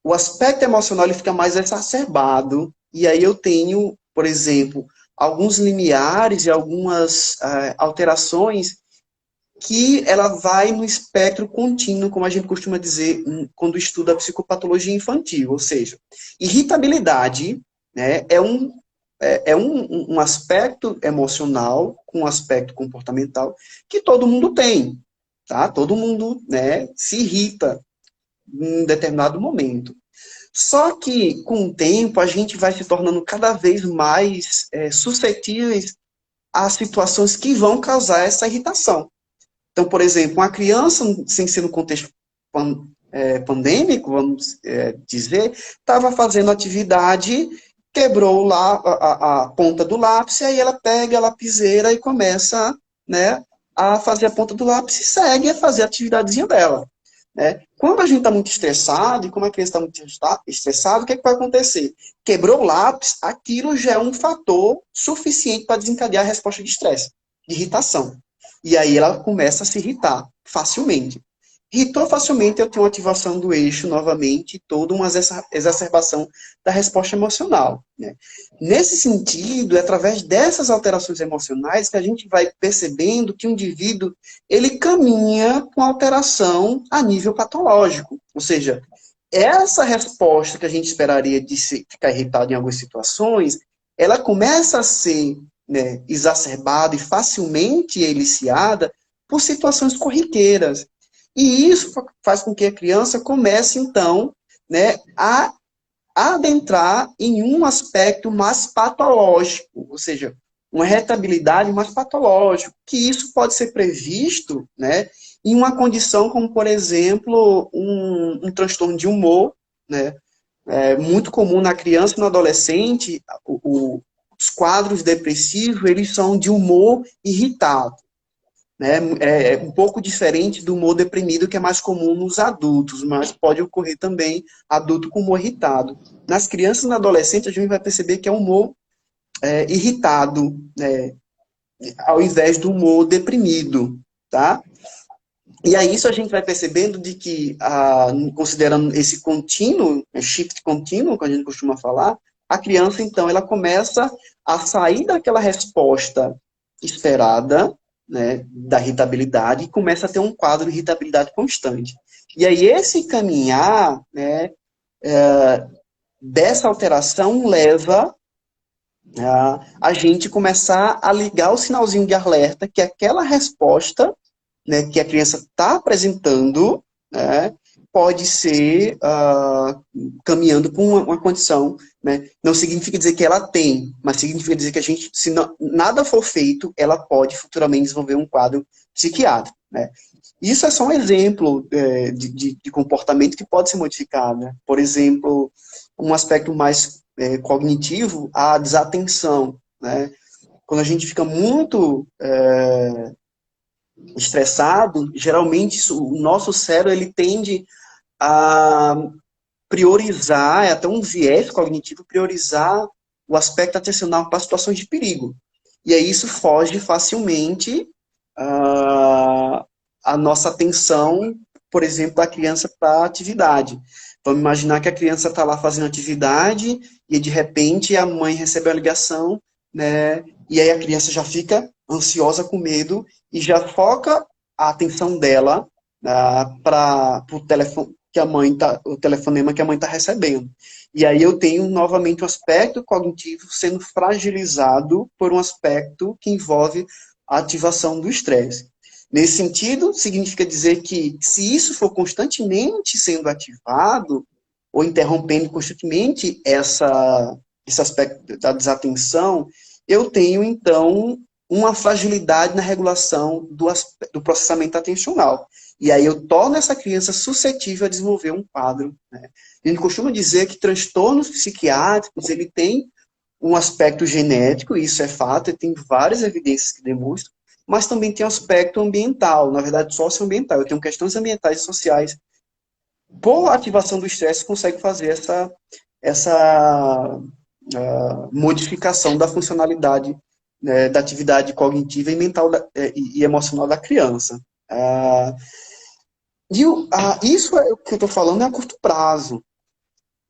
o aspecto emocional ele fica mais exacerbado, e aí eu tenho, por exemplo, alguns limiares e algumas alterações que ela vai no espectro contínuo, como a gente costuma dizer quando estuda a psicopatologia infantil, ou seja, irritabilidade, né, é um aspecto emocional com um aspecto comportamental que todo mundo tem, tá? Todo mundo, né, se irrita em determinado momento. Só que, com o tempo, a gente vai se tornando cada vez mais suscetíveis a situações que vão causar essa irritação. Então, por exemplo, uma criança, sem ser no contexto pandêmico, vamos dizer, estava fazendo atividade, quebrou lá a ponta do lápis, e aí ela pega a lapiseira e começa, né, a fazer a ponta do lápis e segue a fazer a atividadezinha dela. Né? Quando a gente está muito estressado, e como a criança está muito estressada, o que, é que vai acontecer? Quebrou o lápis, aquilo já é um fator suficiente para desencadear a resposta de estresse, de irritação. E aí ela começa a se irritar facilmente. Irritou facilmente, eu tenho uma ativação do eixo novamente, toda uma exacerbação da resposta emocional. Né? Nesse sentido, é através dessas alterações emocionais que a gente vai percebendo que o indivíduo ele caminha com alteração a nível patológico. Ou seja, essa resposta que a gente esperaria de ficar irritado em algumas situações, ela começa a ser, né, exacerbada e facilmente eliciada por situações corriqueiras. E isso faz com que a criança comece, então, né, a adentrar em um aspecto mais patológico, ou seja, uma irritabilidade mais patológica, que isso pode ser previsto, né, em uma condição como, por exemplo, um transtorno de humor, né, muito comum na criança e no adolescente, os quadros depressivos, eles são de humor irritado. Né? É um pouco diferente do humor deprimido, que é mais comum nos adultos, mas pode ocorrer também adulto com humor irritado. Nas crianças e no adolescente, a gente vai perceber que é um humor irritado, ao invés do humor deprimido, tá? E aí isso a gente vai percebendo de que, considerando esse contínuo, shift contínuo, que a gente costuma falar, a criança, então, ela começa a sair daquela resposta esperada, né, da irritabilidade, e começa a ter um quadro de irritabilidade constante. E aí esse caminhar, né, dessa alteração leva a gente começar a ligar o sinalzinho de alerta que aquela resposta, né, que a criança está apresentando, né, pode ser caminhando para uma condição, né, não significa dizer que ela tem, mas significa dizer que a gente, se nada for feito, ela pode futuramente desenvolver um quadro psiquiátrico. Né. Isso é só um exemplo de comportamento que pode ser modificado. Né. Por exemplo, um aspecto mais cognitivo, a desatenção. Né. Quando a gente fica muito estressado, geralmente o nosso cérebro ele tende a priorizar, é até um viés cognitivo, priorizar o aspecto atencional para situações de perigo. E aí isso foge facilmente a nossa atenção, por exemplo, da criança para a atividade. Vamos imaginar que a criança está lá fazendo atividade e de repente a mãe recebe a ligação, né? E aí a criança já fica ansiosa com medo e já foca a atenção dela para o telefone que a mãe tá, o telefonema que a mãe está recebendo. E aí eu tenho novamente o aspecto cognitivo sendo fragilizado por um aspecto que envolve a ativação do estresse. Nesse sentido, significa dizer que se isso for constantemente sendo ativado ou interrompendo constantemente esse aspecto da desatenção, eu tenho então uma fragilidade na regulação do processamento atencional. E aí eu torno essa criança suscetível a desenvolver um quadro, né? A gente costuma dizer que transtornos psiquiátricos, ele tem um aspecto genético, isso é fato, e tem várias evidências que demonstram, mas também tem um aspecto ambiental, na verdade socioambiental. Eu tenho questões ambientais e sociais. Por ativação do estresse, consegue fazer essa modificação da funcionalidade, né, da atividade cognitiva e mental e emocional da criança. Isso é o que eu estou falando é a curto prazo.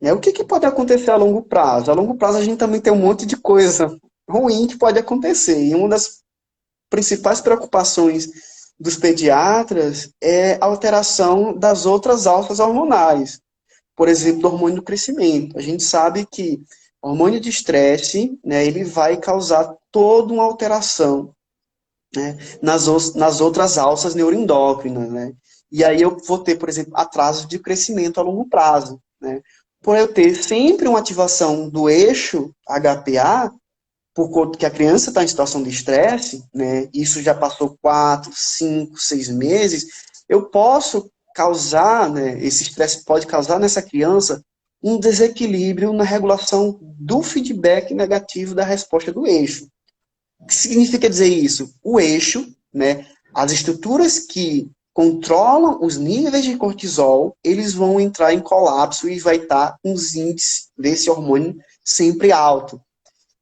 O que pode acontecer a longo prazo? A longo prazo a gente também tem um monte de coisa ruim que pode acontecer. E uma das principais preocupações dos pediatras é a alteração das outras alças hormonais. Por exemplo, do hormônio do crescimento. A gente sabe que o hormônio de estresse, né, ele vai causar toda uma alteração, né, nas outras alças neuroendócrinas, né? E aí eu vou ter, por exemplo, atraso de crescimento a longo prazo, né? Por eu ter sempre uma ativação do eixo HPA, por conta que a criança está em situação de estresse, né? Isso já passou 4, 5, 6 meses, eu posso causar, né, esse estresse pode causar nessa criança um desequilíbrio na regulação do feedback negativo da resposta do eixo. O que significa dizer isso? O eixo, né, as estruturas que controlam os níveis de cortisol, eles vão entrar em colapso e vai estar com os índices desse hormônio sempre alto.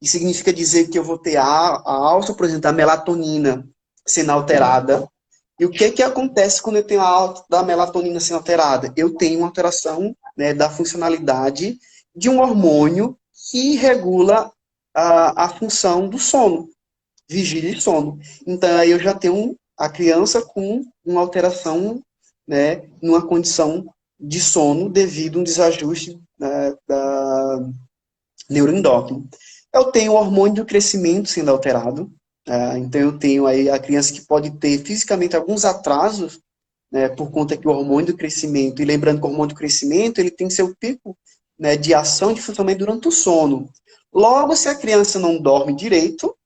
E significa dizer que eu vou ter a alta, por exemplo, da melatonina sendo alterada. E o que acontece quando eu tenho a alta da melatonina sendo alterada? Eu tenho uma alteração, né, da funcionalidade de um hormônio que regula a função do sono, vigília e sono. Então, aí eu já tenho a criança com uma alteração, né, numa condição de sono devido a um desajuste, né, da neuroendócrino. Eu tenho o hormônio do crescimento sendo alterado, então eu tenho aí a criança que pode ter fisicamente alguns atrasos, né, por conta que o hormônio do crescimento, e lembrando que o hormônio do crescimento, ele tem seu pico, né, de ação e de funcionamento durante o sono. Logo, se a criança não dorme direito,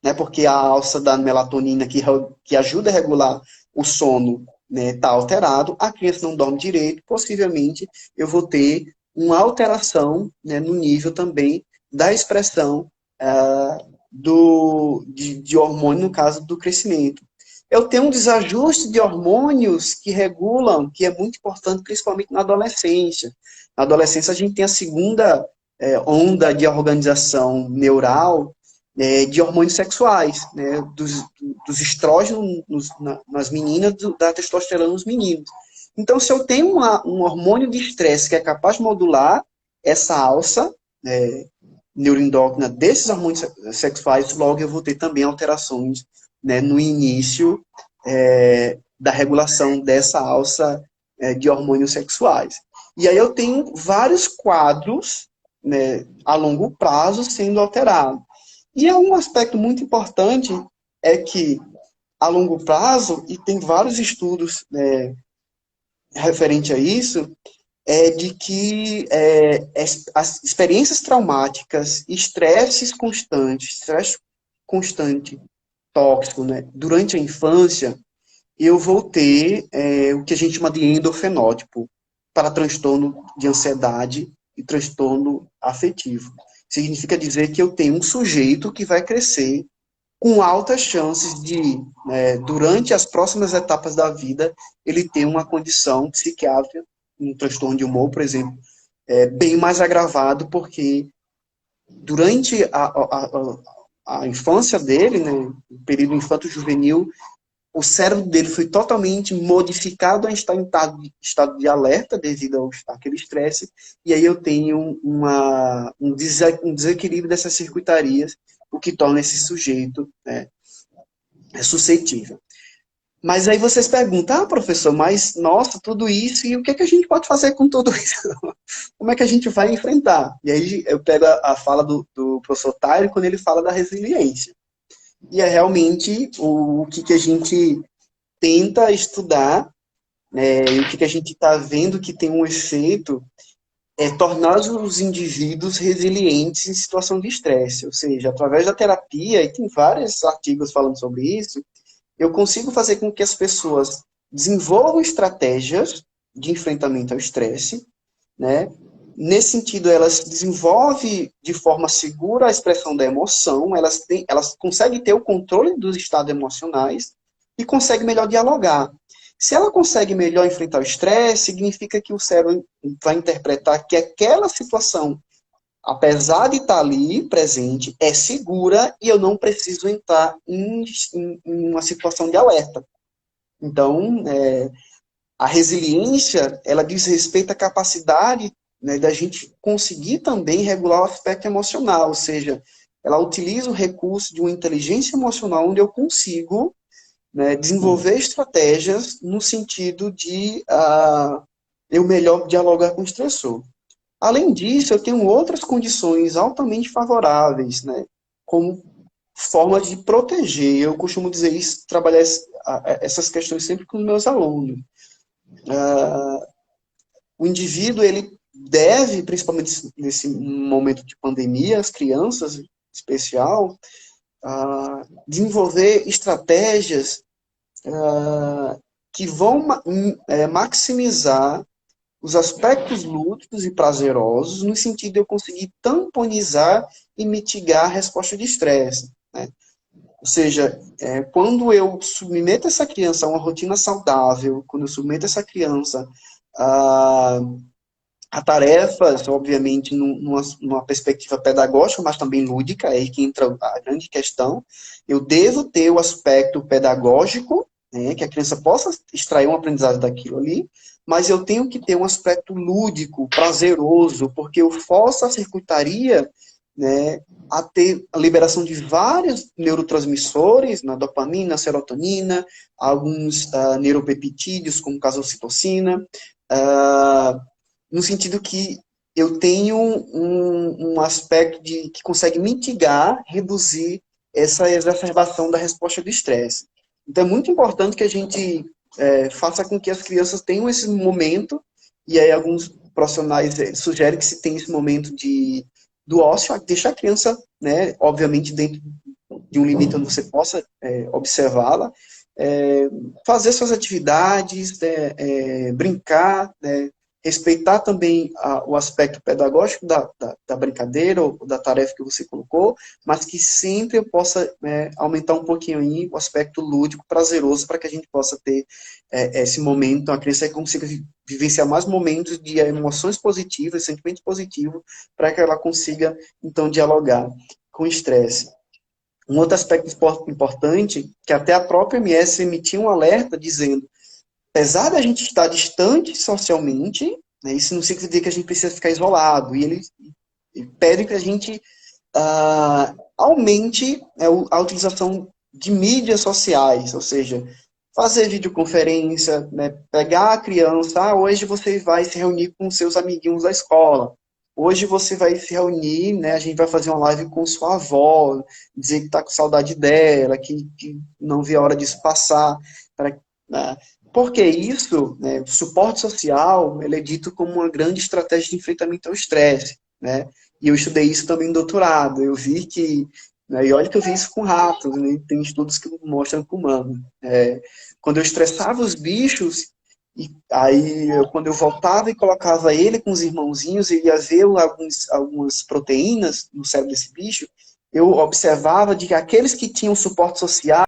né, porque a alça da melatonina que ajuda a regular o sono, né, está alterado, a criança não dorme direito, possivelmente eu vou ter uma alteração, né, no nível também da expressão de hormônio, no caso do crescimento. Eu tenho um desajuste de hormônios que regulam, que é muito importante, principalmente na adolescência. Na adolescência, a gente tem a segunda onda de organização neural de hormônios sexuais, né, dos estrógenos nas meninas, da testosterona nos meninos. Então, se eu tenho um hormônio de estresse que é capaz de modular essa alça neuroendócrina desses hormônios sexuais, logo eu vou ter também alterações, né, no início da regulação dessa alça de hormônios sexuais. E aí eu tenho vários quadros, né, a longo prazo sendo alterados. E um aspecto muito importante é que, a longo prazo, e tem vários estudos referente a isso, é de que as experiências traumáticas, estresse constante, tóxico, né, durante a infância, eu vou ter o que a gente chama de endofenótipo para transtorno de ansiedade e transtorno afetivo. Significa dizer que eu tenho um sujeito que vai crescer com altas chances de, durante as próximas etapas da vida, ele ter uma condição psiquiátrica um transtorno de humor, por exemplo, é bem mais agravado, porque durante a infância dele, né, o período infanto-juvenil, o cérebro dele foi totalmente modificado a estar em estado de alerta devido àquele estresse, e aí eu tenho um desequilíbrio dessas circuitarias, o que torna esse sujeito, né, suscetível. Mas aí vocês perguntam, professor, mas nossa, tudo isso, e o que é que a gente pode fazer com tudo isso? Como é que a gente vai enfrentar? E aí eu pego a fala do professor Tyler quando ele fala da resiliência. E é realmente o que a gente tenta estudar, e o que a gente está vendo que tem um efeito é tornar os indivíduos resilientes em situação de estresse. Ou seja, através da terapia, e tem vários artigos falando sobre isso, eu consigo fazer com que as pessoas desenvolvam estratégias de enfrentamento ao estresse, né? Nesse sentido, elas desenvolvem de forma segura a expressão da emoção, elas conseguem ter o controle dos estados emocionais e conseguem melhor dialogar. Se ela consegue melhor enfrentar o estresse, significa que o cérebro vai interpretar que aquela situação, apesar de estar ali presente, é segura e eu não preciso entrar em uma situação de alerta. Então, a resiliência, ela diz respeito à capacidade, né, da gente conseguir também regular o aspecto emocional, ou seja, ela utiliza o recurso de uma inteligência emocional onde eu consigo, né, desenvolver estratégias no sentido de eu melhor dialogar com o estressor. Além disso, eu tenho outras condições altamente favoráveis, né, como forma de proteger. Eu costumo dizer isso, trabalhar essas questões sempre com os meus alunos. O indivíduo, ele deve, principalmente nesse momento de pandemia, as crianças, em especial, desenvolver estratégias que vão maximizar os aspectos lúdicos e prazerosos, no sentido de eu conseguir tamponizar e mitigar a resposta de estresse, né? Ou seja, quando eu submeto essa criança a uma rotina saudável, quando eu submeto essa criança a tarefas, obviamente, numa perspectiva pedagógica, mas também lúdica, é aí que entra a grande questão, eu devo ter o aspecto pedagógico, né, que a criança possa extrair uma aprendizagem daquilo ali, mas eu tenho que ter um aspecto lúdico, prazeroso, porque eu forço a circuitaria, né, a ter a liberação de vários neurotransmissores, na dopamina, a serotonina, alguns neuropeptídeos, como casocitocina, no sentido que eu tenho um aspecto que consegue mitigar, reduzir essa exacerbação da resposta do estresse. Então é muito importante que a gente faça com que as crianças tenham esse momento, e aí alguns profissionais sugerem que se tenha esse momento do ócio, deixar a criança, né, obviamente dentro de um limite onde você possa observá-la, fazer suas atividades, brincar, né, respeitar também o aspecto pedagógico da brincadeira ou da tarefa que você colocou, mas que sempre eu possa aumentar um pouquinho aí o aspecto lúdico, prazeroso, para que a gente possa ter esse momento, a criança consiga vivenciar mais momentos de emoções positivas, sentimentos positivos, para que ela consiga, então, dialogar com o estresse. Um outro aspecto importante, que até a própria MS emitiu um alerta dizendo: apesar da gente estar distante socialmente, né, isso não significa que a gente precisa ficar isolado. E ele pede que a gente aumente a utilização de mídias sociais, ou seja, fazer videoconferência, né, pegar a criança, hoje você vai se reunir com seus amiguinhos da escola, hoje você vai se reunir, né, a gente vai fazer uma live com sua avó, dizer que está com saudade dela, que não vê a hora disso passar, porque isso, né, o suporte social, ele é dito como uma grande estratégia de enfrentamento ao estresse, né? E eu estudei isso também no doutorado. Eu vi que, né, e olha que eu vi isso com ratos, né, tem estudos que mostram com humanos. Quando eu estressava os bichos, e aí quando eu voltava e colocava ele com os irmãozinhos, ele ia ver algumas proteínas no cérebro desse bicho, eu observava de que aqueles que tinham suporte social